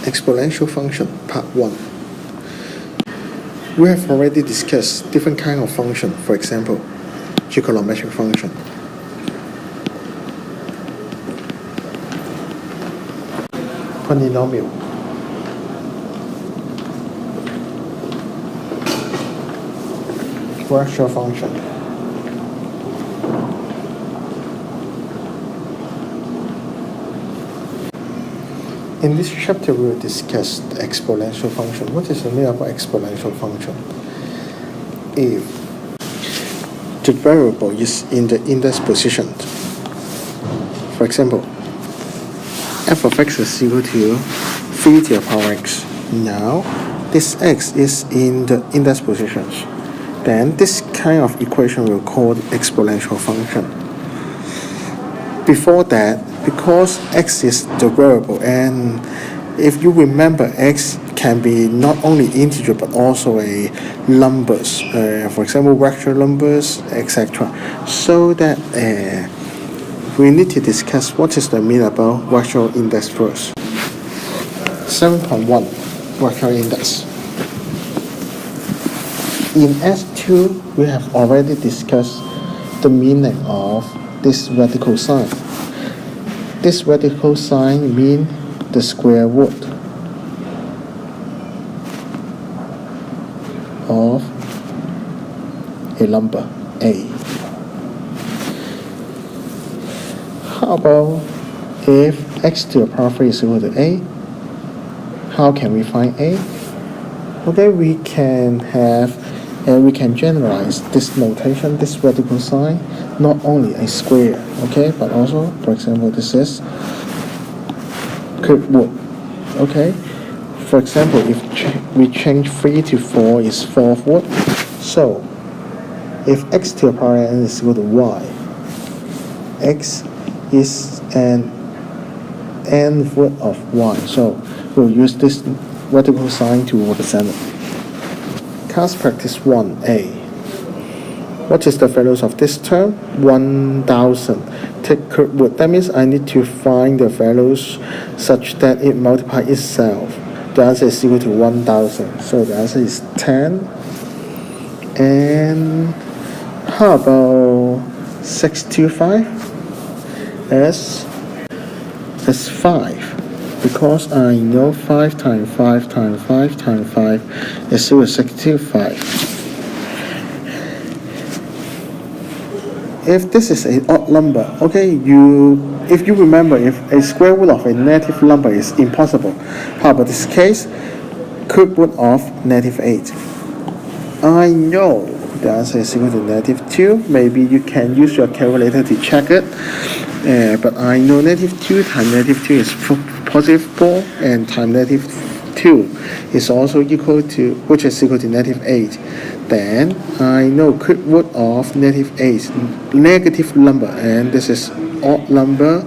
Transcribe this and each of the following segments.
Exponential function, part 1. We have already discussed different kinds of function, for example, trigonometric function. Polynomial. Virtual function. In this chapter, we will discuss the exponential function. What is the meaning of exponential function? If the variable is in the index position, for example, f of x is equal to 3 to the power x. Now, this x is in the index positions. Then this kind of equation we'll call the exponential function. Before that, because x is the variable, and if you remember, x can be not only integer but also a numbers, for example, natural numbers, etc. So that we need to discuss what is the meaning about rational index first. 7.1 rational index. In S2, we have already discussed the meaning of this radical sign. This radical sign means the square root of a number a. How about if x to the power 3 is equal to a? How can we find a? Okay, we can generalize this notation, this radical sign, not only a square, okay, but also, for example, this is cube root, okay. For example, if we change 3 to 4 is 4th root, so if x to the power n is equal to y, x is an n root of y, so we'll use this radical sign to represent it. Class practice 1a. What is the values of this term? 1000. Take cube root. That means I need to find the values such that it multiplies itself. The answer is equal to 1000. So the answer is 10. And how about 625? As 5. Because I know 5 times 5 times 5 times 5 is equal to 65. If this is an odd number, okay, if you remember, if a square root of a negative number is impossible, how about this case? Cube root of -8. I know the answer is equal to -2. Maybe you can use your calculator to check it. But I know -2 times -2 is positive 4, and times -2 is also equal to, which is equal to -8. Then I know cube root of -8, negative number, and this is odd number,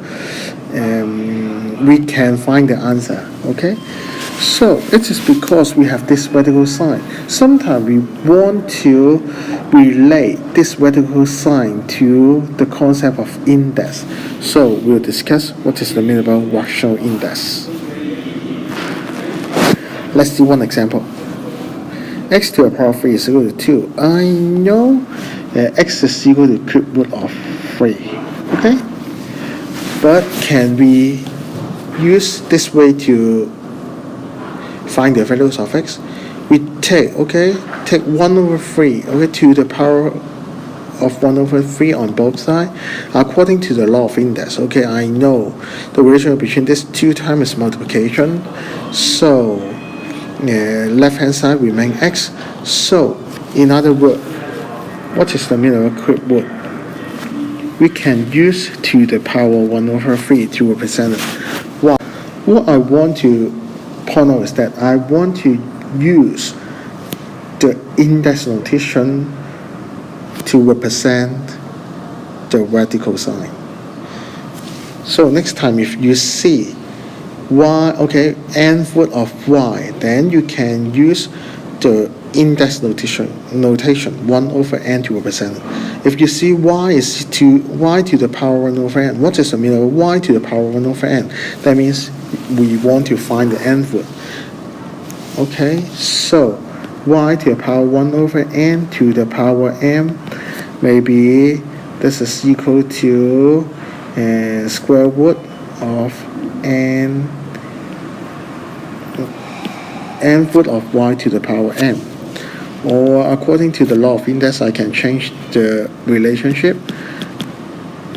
we can find the answer, okay? So it is because we have this radical sign. Sometimes we want to relate this radical sign to the concept of index. So we'll discuss what is the meaning about rational index. Let's do one example. X to the power 3 is equal to 2. I know x is equal to cube root of 3. Okay? But can we use this way to find the values of x? We take 1/3, okay, to the power of 1/3 on both sides. According to the law of index, okay, I know the relation between these two terms is multiplication. So left hand side remain x. So in other words, what is the meaning of cube root? We can use to the power 1/3 to represent it. What I want to point out is that I want to use the index notation to represent the radical sign. So next time if you see y, okay, n root of y, then you can use the index notation 1 over n to represent. If you see y is y to the power 1 over n, what is the meaning of y to the power 1 over n? That means we want to find the nth root. Okay, so y to the power 1 over n to the power m, maybe this is equal to square root of n root of y to the power m. Or according to the law of index, I can change the relationship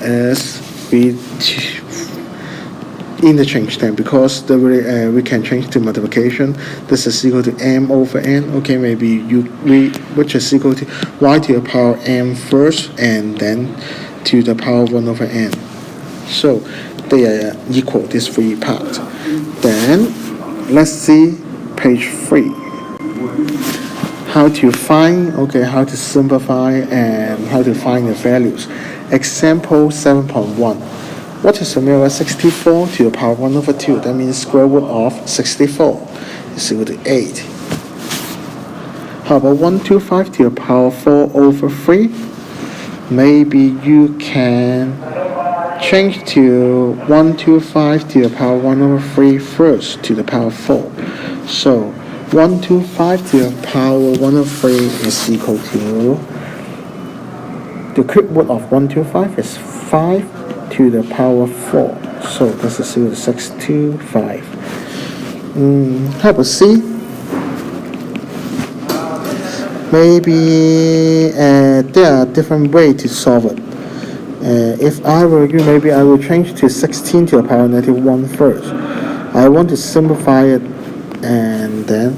as we interchange them, because we can change to multiplication. This is equal to m over n. Okay, maybe which is equal to y to the power m first, and then to the power 1 over n. So they are equal, this three part. Then let's see page 3. How to find, how to simplify and how to find the values. Example 7.1. What is the meaning of 64 to the power 1 over 2? That means square root of 64 is equal to 8. How about 125 to the power 4 over 3? Maybe you can change to 125 to the power 1 over 3 first to the power 4. So 125 to the power 1 over 3 is equal to, the cube root of 125 is 5 to the power 4. So this is equal to 625. How about C? Maybe there are different ways to solve it. If I were you, maybe I will change to 16 to the power negative 1 first. I want to simplify it, and then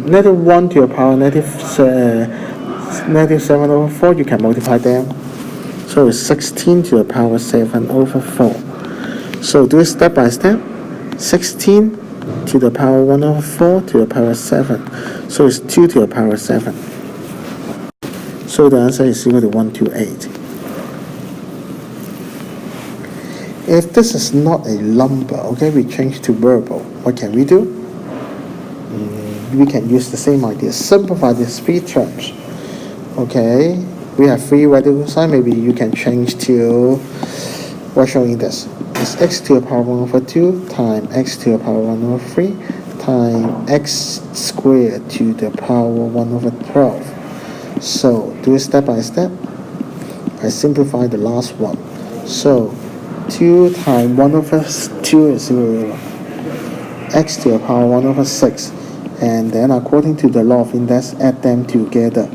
negative 1 to the power negative 7 over 4, you can multiply them. So it's 16 to the power 7 over 4. So do it step by step. 16 to the power 1 over 4 to the power 7. So it's 2 to the power 7. So the answer is equal to 128. If this is not a number, we change to variable. What can we do? We can use the same idea. Simplify these three terms. We have three radical sign. Maybe you can change to what showing this. It's x to the power 1 over 2 times x to the power 1 over 3 times x squared to the power 1 over 12. So do it step by step. I simplify the last one. So 2 times 1 over 2 is 0. X to the power 1 over 6. And then according to the law of index, add them together.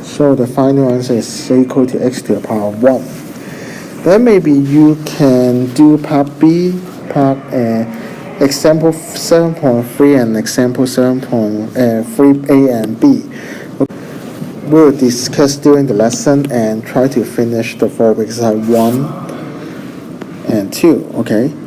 So the final answer is equal to x to the power 1. Then maybe you can do part B, example 7.3 and example 7.3a and b. We'll discuss during the lesson and try to finish the 4 exercise 1 and 2.